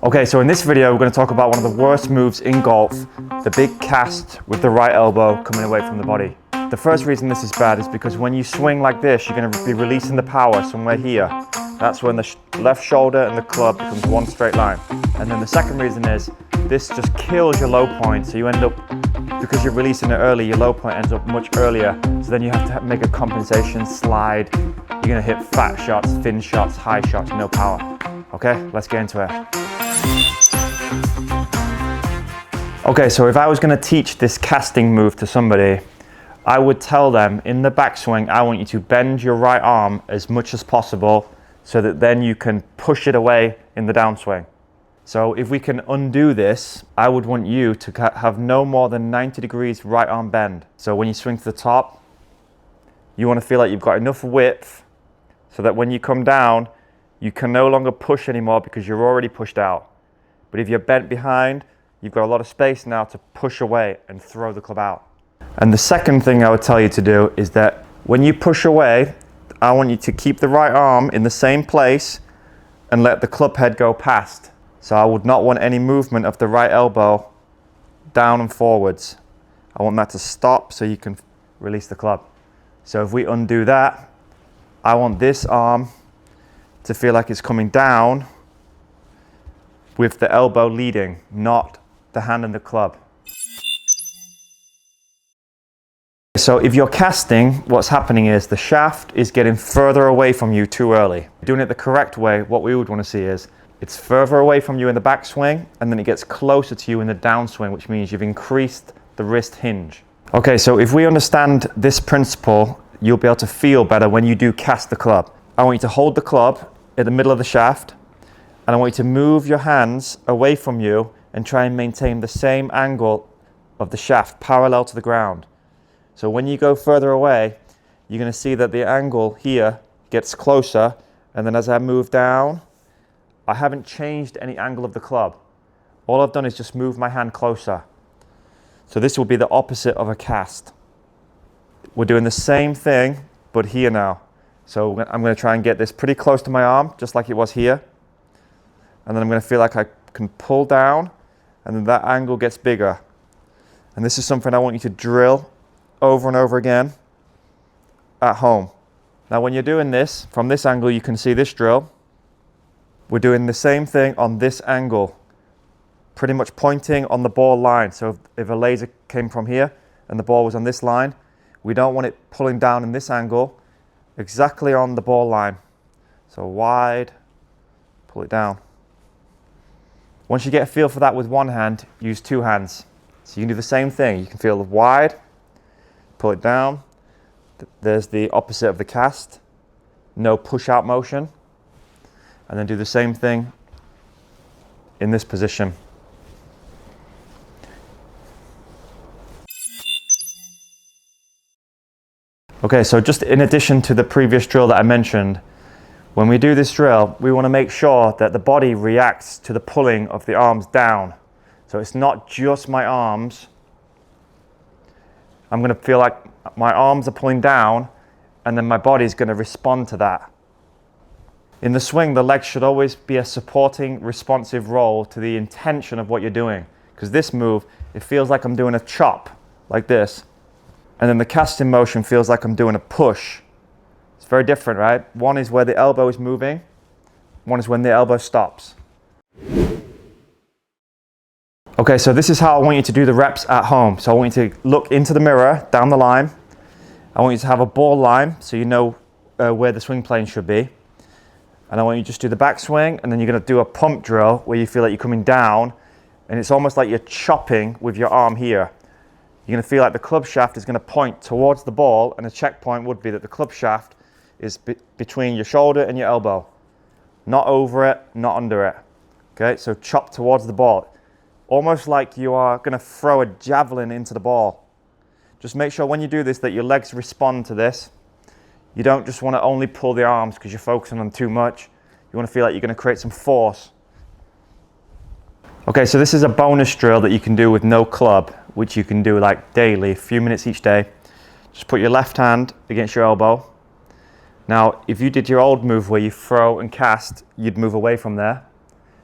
Okay, so in this video, we're going to talk about one of the worst moves in golf, the big cast with the right elbow coming away from the body. The first reason this is bad is because when you swing like this, you're going to be releasing the power somewhere here. That's when the left shoulder and the club becomes one straight line. And then the second reason is this just kills your low point. So you end up, because you're releasing it early, your low point ends up much earlier. So then you have to make a compensation slide. You're going to hit fat shots, thin shots, high shots, no power. Okay, let's get into it. Okay, so if I was going to teach this casting move to somebody, I would tell them in the backswing, I want you to bend your right arm as much as possible so that then you can push it away in the downswing. So if we can undo this, I would want you to have no more than 90 degrees right arm bend. So when you swing to the top, you want to feel like you've got enough width so that when you come down, you can no longer push anymore because you're already pushed out. But if you're bent behind, you've got a lot of space now to push away and throw the club out. And the second thing I would tell you to do is that when you push away, I want you to keep the right arm in the same place and let the club head go past. So I would not want any movement of the right elbow down and forwards. I want that to stop so you can release the club. So if we undo that, I want this arm to feel like it's coming down with the elbow leading, not the hand and the club. So if you're casting, what's happening is the shaft is getting further away from you too early. Doing it the correct way, what we would want to see is it's further away from you in the backswing and then it gets closer to you in the downswing, which means you've increased the wrist hinge. Okay, so if we understand this principle, you'll be able to feel better when you do cast the club. I want you to hold the club in the middle of the shaft and I want you to move your hands away from you and try and maintain the same angle of the shaft parallel to the ground. So when you go further away, you're going to see that the angle here gets closer, and then as I move down, I haven't changed any angle of the club. All I've done is just move my hand closer. So this will be the opposite of a cast. We're doing the same thing, but here now. So I'm going to try and get this pretty close to my arm, just like it was here. And then I'm going to feel like I can pull down, and then that angle gets bigger. And this is something I want you to drill over and over again at home. Now when you're doing this, from this angle you can see this drill. We're doing the same thing on this angle, pretty much pointing on the ball line. So if a laser came from here and the ball was on this line, we don't want it pulling down in this angle, exactly on the ball line. So wide, pull it down. Once you get a feel for that with one hand, use two hands. So you can do the same thing. You can feel the wide, pull it down. There's the opposite of the cast. No push out motion. And then do the same thing in this position. Okay, so just in addition to the previous drill that I mentioned, when we do this drill, we want to make sure that the body reacts to the pulling of the arms down. So it's not just my arms. I'm going to feel like my arms are pulling down and then my body's going to respond to that. In the swing, the legs should always be a supporting, responsive role to the intention of what you're doing. Because this move, it feels like I'm doing a chop, like this. And then the casting motion feels like I'm doing a push. It's very different, right? One is where the elbow is moving. One is when the elbow stops. Okay, so this is how I want you to do the reps at home. So I want you to look into the mirror, down the line. I want you to have a ball line so you know where the swing plane should be. And I want you to just do the backswing, and then you're going to do a pump drill where you feel like you're coming down, and it's almost like you're chopping with your arm here. You're going to feel like the club shaft is going to point towards the ball, and the checkpoint would be that the club shaft is between your shoulder and your elbow. Not over it, not under it. Okay, so chop towards the ball. Almost like you are going to throw a javelin into the ball. Just make sure when you do this that your legs respond to this. You don't just want to only pull the arms because you're focusing on too much. You want to feel like you're going to create some force. Okay, so this is a bonus drill that you can do with no club, which you can do like daily, a few minutes each day. Just put your left hand against your elbow Now, if you did your old move where you throw and cast, you'd move away from there.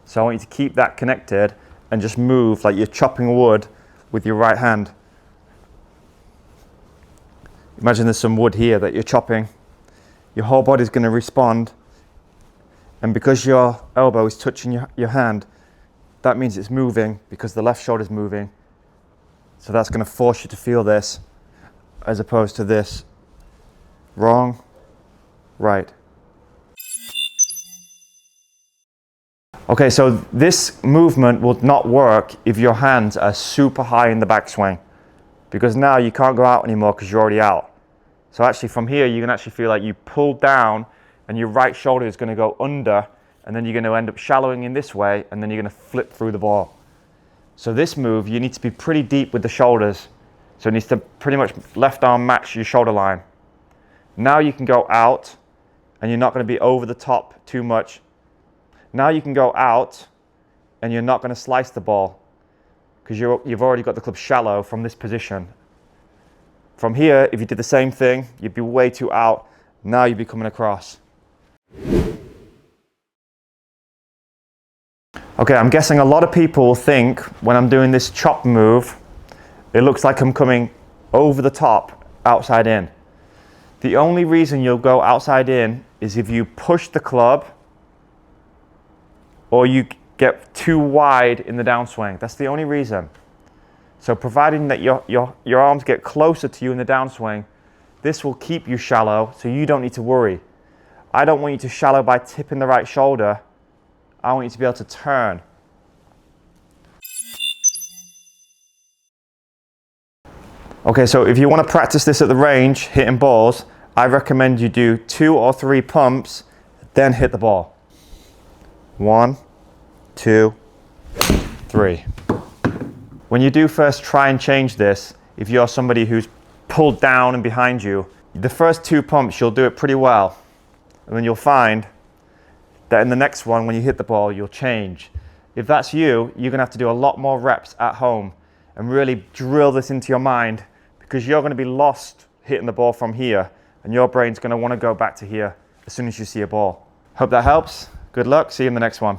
So I want you to keep that connected and just move like you're chopping wood with your right hand. Imagine there's some wood here that you're chopping. Your whole body's going to respond. And because your elbow is touching your hand, that means it's moving because the left shoulder's moving. So that's going to force you to feel this as opposed to this. Wrong, right. Okay, so this movement will not work if your hands are super high in the backswing, because now you can't go out anymore because you're already out. So actually from here, you can actually feel like you pull down and your right shoulder is going to go under, and then you're going to end up shallowing in this way, and then you're going to flip through the ball. So this move, you need to be pretty deep with the shoulders. So it needs to pretty much left arm match your shoulder line. Now you can go out, and you're not going to be over the top too much. Now you can go out, and you're not going to slice the ball, because you've already got the club shallow from this position. From here, if you did the same thing, you'd be way too out. Now you'd be coming across. Okay, I'm guessing a lot of people think when I'm doing this chop move, it looks like I'm coming over the top, outside in. The only reason you'll go outside in is if you push the club or you get too wide in the downswing. That's the only reason. So providing that your arms get closer to you in the downswing, this will keep you shallow, so you don't need to worry. I don't want you to shallow by tipping the right shoulder. I want you to be able to turn. Okay, so if you want to practice this at the range, hitting balls, I recommend you do 2 or 3 pumps, then hit the ball. 1, 2, 3. When you do first try and change this, if you're somebody who's pulled down and behind you, the first 2 pumps you'll do it pretty well. And then you'll find that in the next one, when you hit the ball, you'll change. If that's you, you're going to have to do a lot more reps at home and really drill this into your mind, because you're going to be lost hitting the ball from here, and your brain's going to want to go back to here as soon as you see a ball. Hope that helps. Good luck. See you in the next one.